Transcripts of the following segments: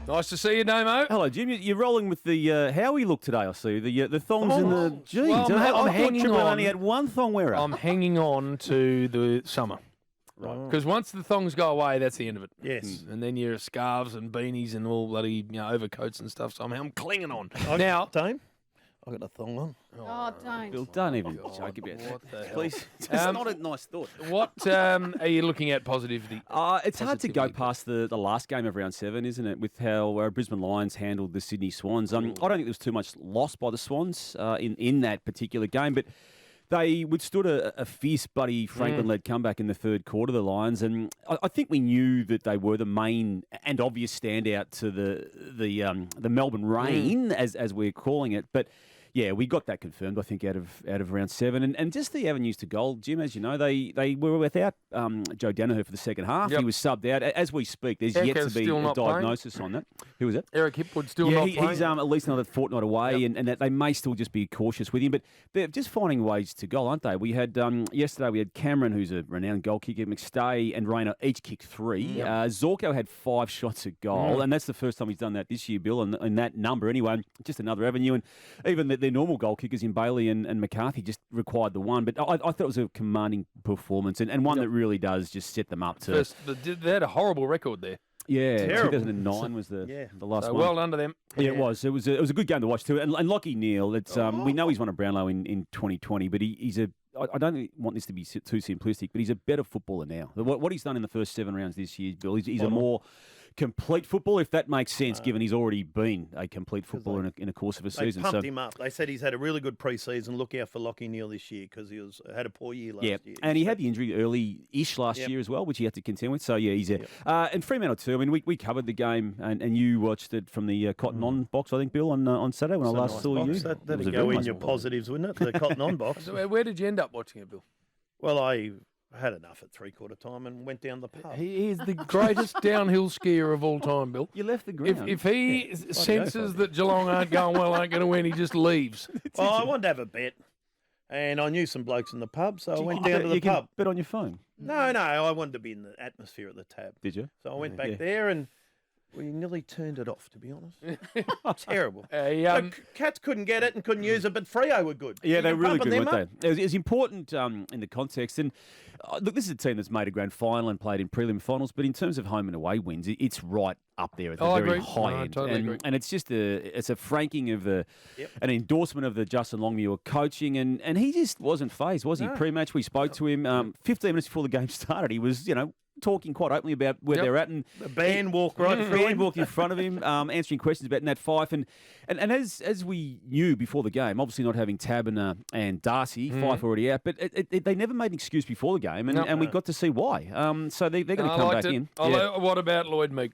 Nice to see you, Damo. Hello, Jim. You're rolling with the Howie look today, I see. The thongs and the jeans. Well, I'm I hanging thought Tribunal on. only had one thong wearer. I'm hanging on to the summer. Right. Because once the thongs go away, that's the end of it. Yes. And then your scarves and beanies and all bloody overcoats and stuff. So I'm clinging on. Now, Dame, I got a thong on. Oh, don't. Bill, don't even joke about what the that. hell? Please. It's not a nice thought. What are you looking at positively? It's hard to go past the last game of round 7, isn't it, with how Brisbane Lions handled the Sydney Swans. I don't think there was too much loss by the Swans in that particular game, but they withstood a fierce Buddy Franklin-led comeback in the third quarter, the Lions, and I think we knew that they were the main and obvious standout to the Melbourne Rain, as we're calling it, but. Yeah, we got that confirmed, I think, out of round 7. And just the avenues to goal, Jim, as you know, they were without Joe Danaher for the second half. Yep. He was subbed out. As we speak, there's yet to be a diagnosis on that. Who was it? Eric Hipwood still not playing. He's at least another fortnight away, and that they may still just be cautious with him. But they're just finding ways to goal, aren't they? We had yesterday, we had Cameron, who's a renowned goal kicker, McStay and Rayner each kicked 3. Yep. Zorko had 5 shots at goal, and that's the first time he's done that this year, Bill, and that number anyway. Just another avenue. And even their normal goal kickers in Bailey and McCarthy just required the one. But I thought it was a commanding performance and one that really does just set them up to... They had a horrible record there. Yeah, Terrible. 2009 was the last one. Well under them. Yeah, it was. It was a good game to watch too. And Lockie Neal, it's we know he's won a Brownlow in 2020, but he's a... I don't want this to be too simplistic, but he's a better footballer now. What he's done in the first 7 rounds this year, Bill, he's a more complete footballer, if that makes sense, given he's already been a complete footballer in a course of a season. They pumped him up. They said he's had a really good pre-season. Look out for Lockie Neal this year because he had a poor year last year. And he had the injury early-ish last year as well, which he had to contend with. So, he's there. And Fremantle too. I mean, we covered the game, and you watched it from the Cotton On box, I think, Bill, on Saturday when I last saw you. That'd go in your positives, wouldn't it? The Cotton On box. So where did you end up watching it, Bill? Well, I had enough at 3/4 time and went down the pub. He is the greatest downhill skier of all time, Bill. You left the ground. If he senses that Geelong aren't going going to win, he just leaves. Well, I wanted to have a bet, and I knew some blokes in the pub, so I went down to the pub. Bet on your phone? No, I wanted to be in the atmosphere at the tab. Did you? So I went back there and we nearly turned it off, to be honest. Terrible. Cats couldn't get it and couldn't use it, but Freo were good. Yeah, they were really good, weren't they? It was important in the context. And look, this is a team that's made a grand final and played in prelim finals, but in terms of home and away wins, it's right up there at the very high end. Totally agree. And it's just a franking of an endorsement of the Justin Longmuir coaching, and he just wasn't phased, was he? Pre-match, we spoke to him 15 minutes before the game started. He was, talking quite openly about where they're at, and the band walked right through him. Walked in front of him, answering questions about Nat Fyfe, and as we knew before the game, obviously not having Tab and Darcy, Fyfe already out, but they never made an excuse before the game, and we got to see why. So they're going to come back in. What about Lloyd Meek?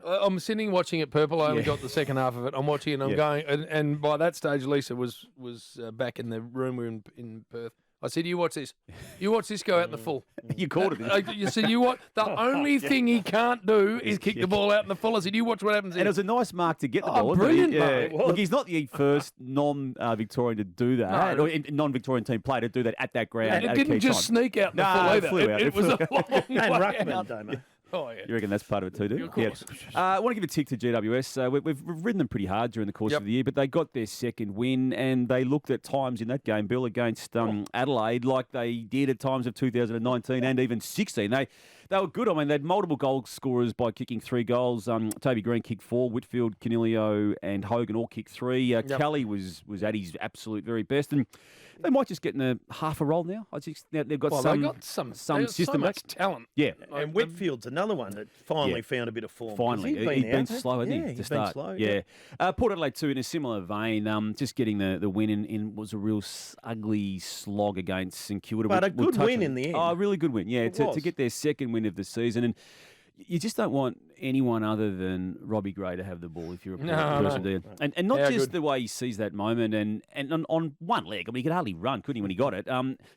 I'm sitting watching it purple. I only got the second half of it. I'm watching it. I'm going, and by that stage, Lisa was back in the room. We were in Perth. I said, "You watch this. You watch this go out in the full." You called it. You said, "You what? The only thing he can't do is kick the ball out in the full." I said, "You watch what happens." And it was a nice mark to get the ball. Brilliant, mark. Look, he's not the first non-Victorian to do that, or non-Victorian team player to do that at that ground. And it didn't just sneak out in the full either. It was a long way and out. Ruckman, Damo. Oh, yeah. You reckon that's part of it too, do you? Of course. I want to give a tick to GWS. We've ridden them pretty hard during the course of the year, but they got their second win, and they looked at times in that game, Bill, against Adelaide, like they did at times of 2019 and even 16. They were good. I mean, they had multiple goal scorers by kicking 3 goals. Toby Green kicked 4. Whitfield, Canilio and Hogan all kicked 3. Kelly was at his absolute very best, and they might just get in a half a roll now. They've got some system. So much talent. Yeah. And Whitfield's another one that finally found a bit of form. Finally. He's been slow, hasn't he, to start? Slow, Port Adelaide too, in a similar vein, just getting the win in was a real ugly slog against St Kilda. But a good win in the end. Oh, a really good win, yeah, to get their second win of the season. And you just don't want anyone other than Robbie Gray to have the ball if you're a person, do you? And not just the way he sees that moment and on one leg. I mean, he could hardly run, couldn't he, when he got it?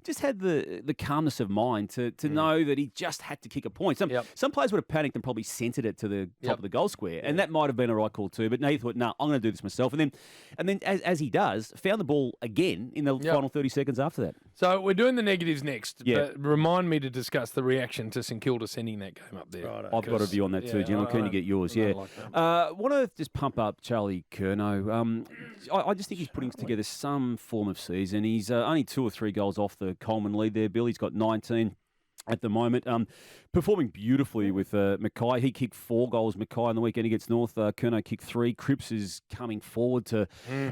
Just had the calmness of mind to know that he just had to kick a point. Some players would have panicked and probably centred it to the top of the goal square, and that might have been a right call too. But now he thought, no, I'm going to do this myself. And then as he does, found the ball again in the final 30 seconds after that. So we're doing the negatives next. But remind me to discuss the reaction to St Kilda sending that game up there. I've got a view on that too, Jim. I'm keen to get yours. Yeah. Want to just pump up Charlie Curnow. I just think he's putting together some form of season. He's only 2 or 3 goals off the Coleman lead there, Bill. He's got 19 at the moment. Performing beautifully with Mackay. He kicked 4 goals, Mackay, on the weekend against North. Curnow kicked 3. Cripps is coming forward to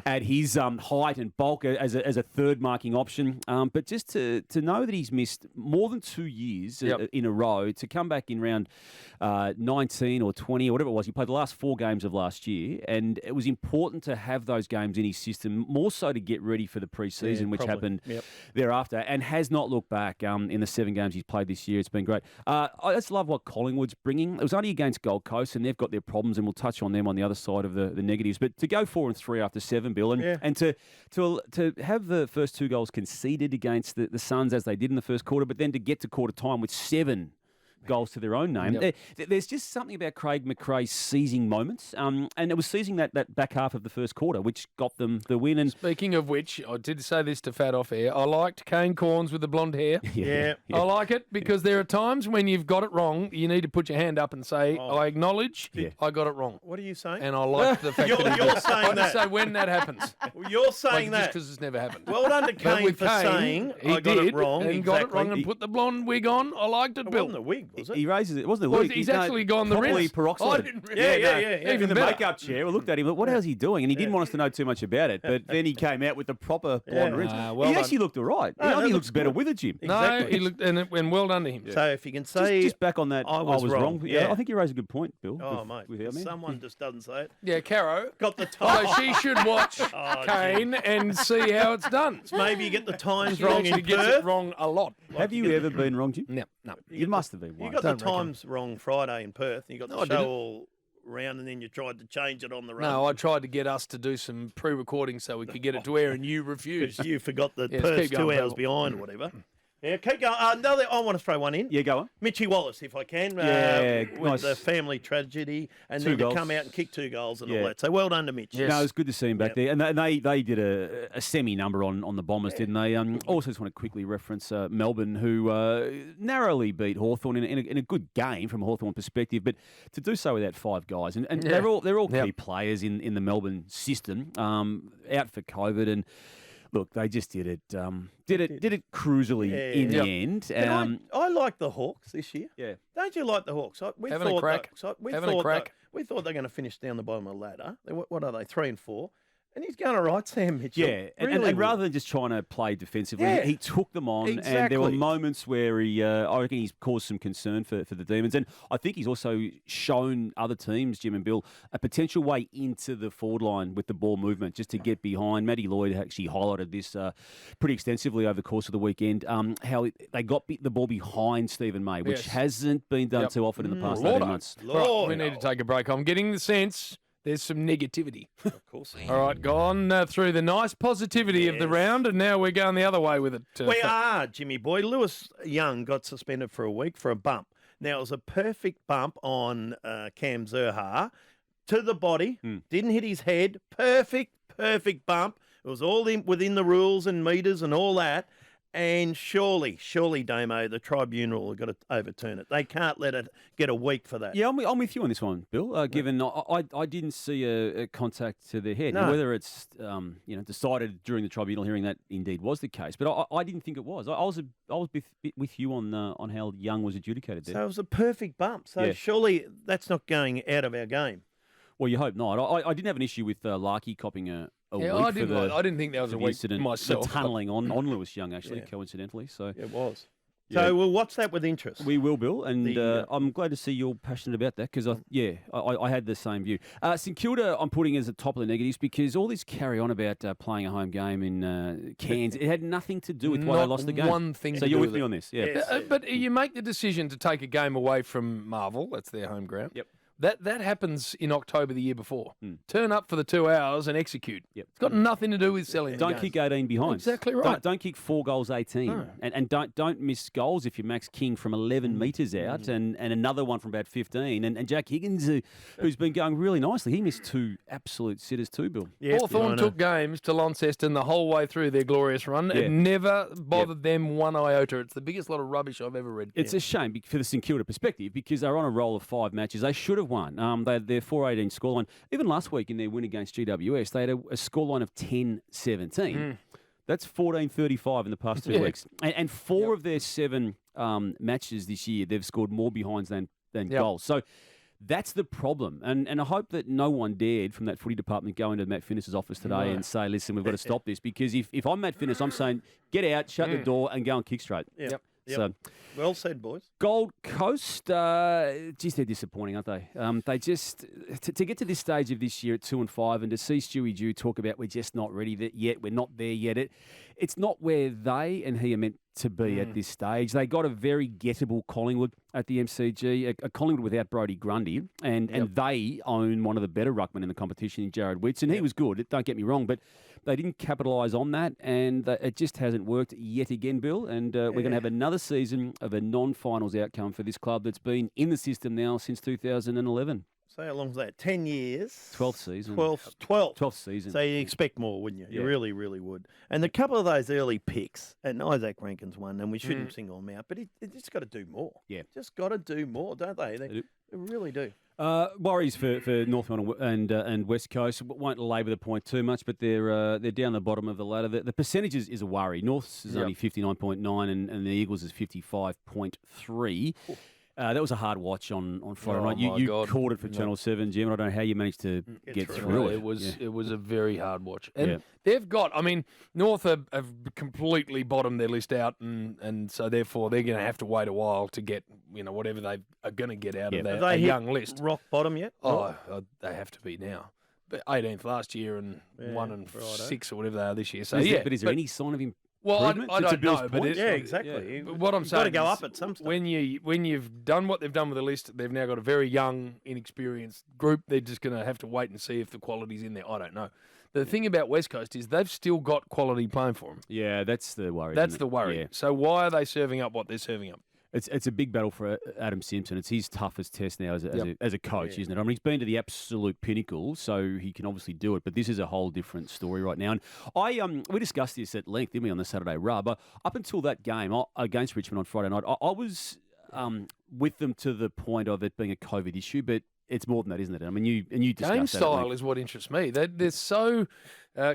add his height and bulk as a third marking option. But just to know that he's missed more than 2 years in a row, to come back in round 19 or 20 or whatever it was, he played the last 4 games of last year, and it was important to have those games in his system, more so to get ready for the pre-season, which happened thereafter, and has not looked back in the 7 games he's played this year. It's been great. I just love what Collingwood's bringing. It was only against Gold Coast, and they've got their problems, and we'll touch on them on the other side of the negatives. But to go 4-3 after 7, Bill, and to have the first 2 goals conceded against the Suns as they did in the first quarter, but then to get to quarter time with 7 goals to their own name. There's just something about Craig McRae seizing moments, and it was seizing that back half of the first quarter, which got them the win. And speaking of which, I did say this to Fat off air. I liked Kane Corns with the blonde hair. I like it because there are times when you've got it wrong. You need to put your hand up and say, "I acknowledge I got it wrong." What are you saying? And I like the fact that you're saying that. So when that happens, you're saying just that because it's never happened. Well done to Kane for saying I got it wrong. And got it wrong and put the blonde wig on. I liked it, Bill. It wasn't a wig, was it? He raises it. It wasn't a wig. He's actually gone the properly rinse. peroxided. Even in the better. makeup chair, we looked at him. What hell's he doing? And he didn't want us to know too much about it. But then he came out with the proper blonde rinse. Well he actually looked all right. I think he looks better with it, Jim. No, he looked and well done to him. So if you can say just back on that, I was wrong. Yeah, I think you raised a good point, Bill. Oh, mate, someone just doesn't say it. Yeah, Caro got the time. So she should watch Kane and see how it's done. Maybe you get the times She wrong actually in gets Perth. it wrong a lot. Have you ever been wrong, Jim? No. You must have been. You got the times wrong Friday in Perth. You got the show all round, and then you tried to change it on the run. No, I tried to get us to do some pre-recording so we could get it to air, and you refused. Because you forgot that Perth's 2 hours behind or whatever. Yeah, keep going. I want to throw one in. Yeah, go on. Mitchie Wallace, if I can. With nice. the family tragedy, and 2 then goals. to come out and kick 2 goals and all that. So well done to Mitch. Yes. No, it was good to see him back there. And they did a semi-number on the Bombers, didn't they? Also just want to quickly reference Melbourne, who narrowly beat Hawthorn in a good game from a Hawthorn perspective, but to do so without 5 guys. And they're all key players in the Melbourne system, out for COVID, and look, they just did it cruisely in the end. I like the Hawks this year. Yeah. Don't you like the Hawks? We thought they were going to finish down the bottom of the ladder. What are they, 3 and 4? And he's going all right, Sam Mitchell. Yeah, and rather than just trying to play defensively, he took them on, and there were moments where I reckon he's caused some concern for the Demons. And I think he's also shown other teams, Jim and Bill, a potential way into the forward line with the ball movement, just to get behind. Matty Lloyd actually highlighted this pretty extensively over the course of the weekend, how they got the ball behind Stephen May, which hasn't been done too often in the past 18 months. Right, we need to take a break. I'm getting the sense there's some negativity. Of course. All right, gone through the nice positivity of the round, and now we're going the other way with it. We are, Jimmy boy. Lewis Young got suspended for a week for a bump. Now, it was a perfect bump on Cam Zerha to the body. Didn't hit his head. Perfect bump. It was all within the rules and metres and all that. And surely, Damo, the Tribunal have got to overturn it. They can't let it get a week for that. Yeah, I'm with you on this one, Bill. Given I didn't see a contact to the head, whether it's decided during the Tribunal hearing that indeed was the case, but I didn't think it was. I was with you on how Young was adjudicated there. So it was a perfect bump. So surely that's not going out of our game. Well, you hope not. I didn't have an issue with Larkey copping a week I didn't think that was a week incident myself. The tunnelling on Lewis Young, actually, coincidentally. So it was. So we'll watch that with interest. We will, Bill, and I'm glad to see you're passionate about that because I had the same view. St Kilda I'm putting as the top of the negatives because all this carry on about playing a home game in Cairns, it had nothing to do with why they lost the game. One thing. So you're with me on this, yeah. But you make the decision to take a game away from Marvel. That's their home ground. Yep. That happens in October the year before. Turn up for the 2 hours and execute. Yep. It's got nothing to do with selling. Don't kick 18 behind. Exactly right. Don't kick 4 goals 18. No. And don't miss goals if you're Max King from 11 metres out and another one from about 15. And Jack Higgins, who's been going really nicely, he missed 2 absolute sitters too, Bill. Yes, Hawthorn took games to Launceston the whole way through their glorious run and never bothered them one iota. It's the biggest lot of rubbish I've ever read. It's a shame for the St Kilda perspective because they're on a roll of 5 matches. They should have 5-1. They had their 4-18 scoreline. Even last week in their win against GWS, they had a scoreline of 10-17. That's 14-35 in the past 2 weeks. And 4 of their 7 matches this year, they've scored more behinds than goals. So that's the problem. And I hope that no one dared from that footy department go into Matt Finnis's office today and say, listen, we've got to stop this. Because if I'm Matt Finnis, I'm saying, get out, shut the door, and go and kick straight. Yep. So, well said, boys. Gold Coast, geez, they're disappointing, aren't they? They just, to get to this stage of this year at 2-5 and to see Stewie Dew talk about we're just not ready yet, we're not there yet. It's not where they and he are meant to be at this stage. They got a very gettable Collingwood at the MCG, a Collingwood without Brodie Grundy, and they own one of the better ruckmen in the competition in Jared Witts, and he was good, don't get me wrong, but they didn't capitalise on that, and it just hasn't worked yet again, Bill, and we're going to have another season of a non-finals outcome for this club that's been in the system now since 2011. So how long's that? 10 years? 12th season. 12th season. So you expect more, wouldn't you? You Yeah. really, really would. And a couple of those early picks, and Isaac Rankin's one, and we shouldn't single them out, but it just got to do more. Yeah. Just got to do more, don't they? They really do. Worries for North Melbourne and West Coast. Won't labour the point too much, but they're down the bottom of the ladder. The percentages is a worry. North's is only 59.9 and the Eagles is 55.3. That was a hard watch on Friday night. You called it for Channel 7, Jim. I don't know how you managed to get through it. It was a very hard watch. And they've got, North have completely bottomed their list out, and so therefore they're going to have to wait a while to get, whatever they are going to get out of their young list. Rock bottom yet? Oh, they have to be now. But 18th last year and 1-6 or whatever they are this year. So but is there any sign of improvement? Well, I don't know, but exactly. But what I'm saying, got to go up at some stage. When you've done what they've done with the list, they've now got a very young, inexperienced group. They're just going to have to wait and see if the quality's in there. I don't know. The thing about West Coast is they've still got quality playing for them. Yeah, that's the worry. That's the worry. Yeah. So why are they serving up what they're serving up? It's a big battle for Adam Simpson. It's his toughest test now as a coach, isn't it? He's been to the absolute pinnacle, so he can obviously do it. But this is a whole different story right now. And we discussed this at length, didn't we, on the Saturday Rub? Up until that game against Richmond on Friday night, I was with them to the point of it being a COVID issue, but it's more than that, isn't it? You discussed game that style is what interests me. They're so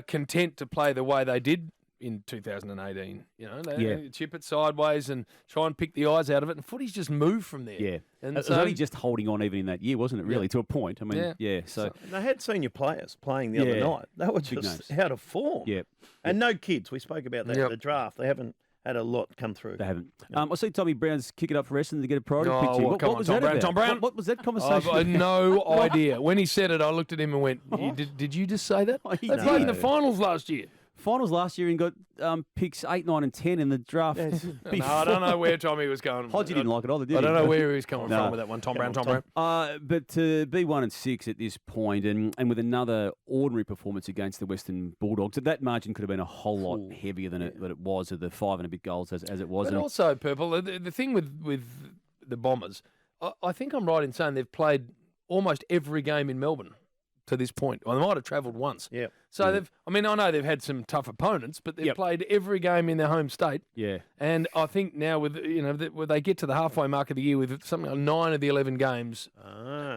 content to play the way they did in 2018, they chip it sideways and try and pick the eyes out of it, and footy's just moved from there. Yeah, and it was only just holding on even in that year, wasn't it? Really, to a point. So they had senior players playing the other night. They were just out of form. Yeah, and no kids. We spoke about that at the draft. They haven't had a lot come through. They haven't. I see Tommy Brown's kick it up for Essendon to get a priority picture. What was that about? Tom Brown? What was that conversation? I had no idea. When he said it, I looked at him and went, Did you just say that? They played in the finals last year. Finals last year and got picks 8, 9 and 10 in the draft. No, I don't know where Tommy was going. Hodgie didn't like it either, did he? I don't know where he was coming from with that one. Tom Brown. But to be 1-6 at this point and with another ordinary performance against the Western Bulldogs, that margin could have been a whole lot heavier than it was of the 5 and a bit goals as it was. But also, Purple, the thing with the Bombers, I think I'm right in saying they've played almost every game in Melbourne to this point. Well, they might have travelled once. Yeah. So I know they've had some tough opponents, but they've played every game in their home state. Yeah. And I think now with when they get to the halfway mark of the year with something like 9 of the 11 games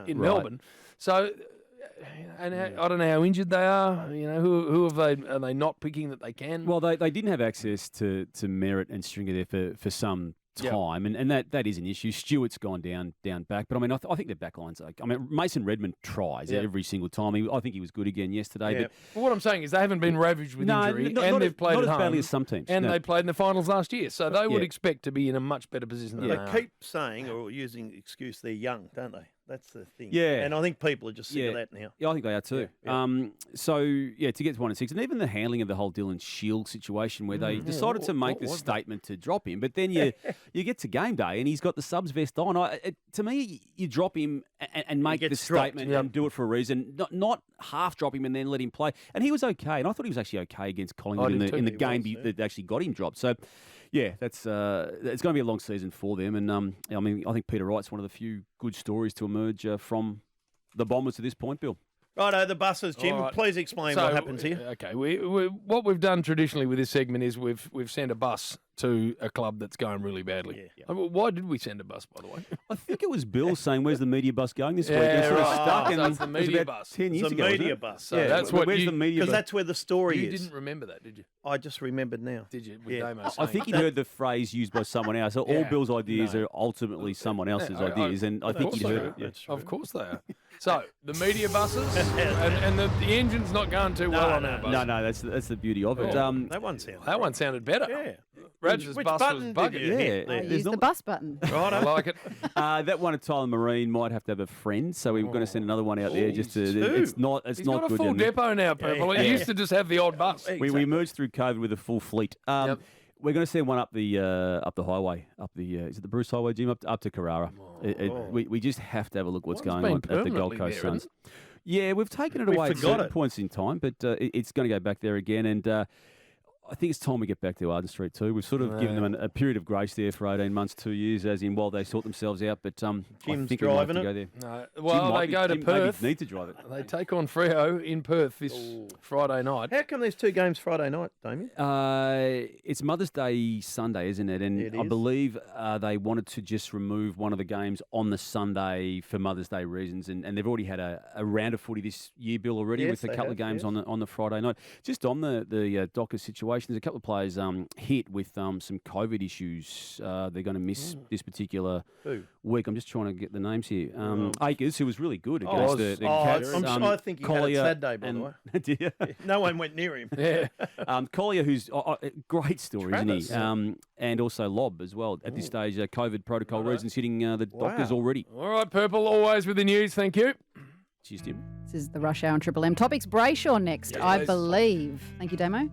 in Melbourne. So I don't know how injured they are. Who have they? Are they not picking that they can? Well, they didn't have access to Merritt and Stringer there for some time, and that is an issue. Stewart's gone down back, but I think their backline's okay. Mason Redmond tries every single time. I think he was good again yesterday. Yeah. But what I'm saying is they haven't been ravaged with injury, and they've played not at as home, badly as some teams, and they played in the finals last year, so they would expect to be in a much better position than they are. They keep saying or using the excuse they're young, don't they? That's the thing. Yeah. And I think people are just sick of that now. Yeah, I think they are too. Yeah. To get to 1-6, and even the handling of the whole Dylan Shield situation where they decided to make the statement to drop him, but then you get to game day and he's got the subs vest on. To me, you drop him and make the statement and do it for a reason, not half drop him and then let him play. And he was okay, and I thought he was actually okay against Collingwood in the game that actually got him dropped. So, yeah, it's going to be a long season for them. And I think Peter Wright's one of the few good stories to emerge from the Bombers to this point, Bill. Righto, the buses, Jim. All right. Please explain what happens here. Okay, what we've done traditionally with this segment is we've sent a bus to a club that's going really badly. Yeah. Why did we send a bus, by the way? I think it was Bill saying, "Where's the media bus going this week?" Yeah, And sort of right. stuck. So And it's the it was media about bus. 10 years It's a ago. wasn't media it? bus. So that's what Where's you- the media Because bus? that's where the story You is. didn't remember that, did you? I just remembered now. Did you? With Yeah. Damo I saying think that? he'd heard the phrase used by someone else. So all Yeah. Bill's ideas No. are ultimately someone else's I- ideas, and I think course he'd they heard are. it. Yeah. That's true. Of course they are. So the media buses and the engine's not going too well on our bus. No, that's the beauty of it. Oh. That one sounds. That one sounded better. Yeah. Radge's Which bus button was did bugging. you Yeah, hit? there's Use the not- bus button. I like it. that one at Tyler Marine might have to have a friend, so we're going to send another one out there. Just to, two. it's not He's not got a good. full isn't it? depot now, Purple. Yeah. He used to just have the odd bus. We emerged through COVID with a full fleet. Yep. We're going to send one up the highway, is it the Bruce Highway, Jim, up to Carrara. We just have to have a look what's One's going been on at the Gold permanently Coast there, Suns. hasn't Yeah, we've taken it We away at forgot certain it. points in time, but it's going to go back there again. And I think it's time we get back to Arden Street too. We've sort of given them a period of grace there for 18 months, 2 years, as in while they sort themselves out. But I Jim's think we might have driving to it. go there. No. Jim Well, might they be- go to Jim maybe Perth. need to drive it. They take on Freo in Perth this Friday night. How come there's 2 games Friday night, Damien? It's Mother's Day Sunday, isn't it? And It I is. believe they wanted to just remove one of the games on the Sunday for Mother's Day reasons, and they've already had a round of footy this year, Bill, already Yes, with a they couple of have, games yes. on the Friday night. Just on the Docker situation, there's a couple of players hit with some COVID issues. They're going to miss this particular Who? week. I'm just trying to get the names here. Akers, who was really good Oh, against the Cats. I think he had it Collier Saturday, by the and- way. Did you? No one went near him. Yeah. Collier, who's a great story, Travis. isn't he? And also Lob as well. At this stage, COVID protocol reasons hitting the Dockers already. All right, Purple, always with the news. Thank you. Cheers, Tim. This is the Rush Hour on Triple M. Topics Brayshaw next, I Yes. believe. Thank you, Damo.